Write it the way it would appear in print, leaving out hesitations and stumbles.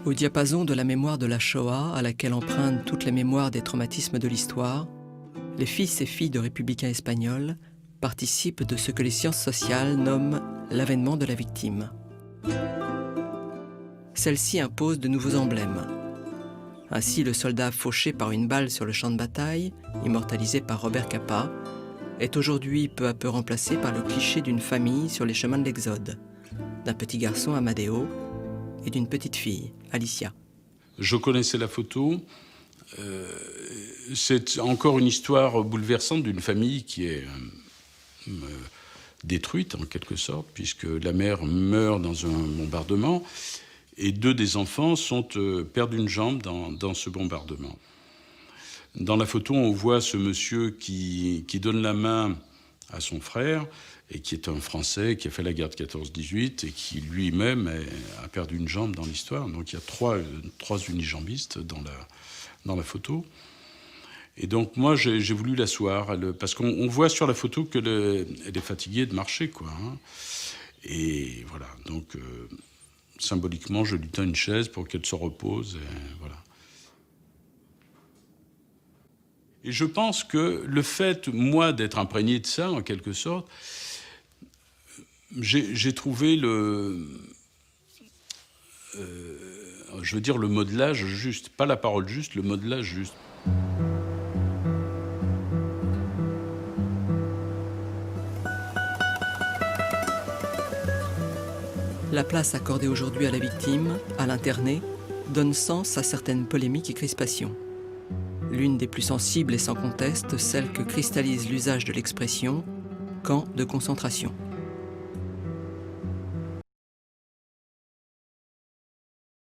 Au diapason de la mémoire de la Shoah, à laquelle empruntent toutes les mémoires des traumatismes de l'histoire, les fils et filles de républicains espagnols participent de ce que les sciences sociales nomment l'avènement de la victime. Celle-ci impose de nouveaux emblèmes. Ainsi, le soldat fauché par une balle sur le champ de bataille, immortalisé par Robert Capa, est aujourd'hui peu à peu remplacé par le cliché d'une famille sur les chemins de l'Exode, d'un petit garçon, Amadeo, et d'une petite fille, Alicia. Je connaissais la photo. C'est encore une histoire bouleversante d'une famille qui est détruite, en quelque sorte, puisque la mère meurt dans un bombardement et deux des enfants perdent une jambe dans ce bombardement. Dans la photo, on voit ce monsieur qui donne la main à son frère, et qui est un Français qui a fait la guerre de 14-18 et qui lui-même a perdu une jambe dans l'histoire. Donc il y a trois unijambistes dans la photo. Et donc moi, j'ai voulu l'asseoir, parce qu'on voit sur la photo qu'elle est fatiguée de marcher, quoi. Hein. Et voilà, donc symboliquement, je lui tends une chaise pour qu'elle se repose, et voilà. Et je pense que le fait, moi, d'être imprégné de ça, en quelque sorte, j'ai trouvé le modelage juste, pas la parole juste, le modelage juste. La place accordée aujourd'hui à la victime, à l'interné, donne sens à certaines polémiques et crispations. L'une des plus sensibles est sans conteste celle que cristallise l'usage de l'expression « camp de concentration ».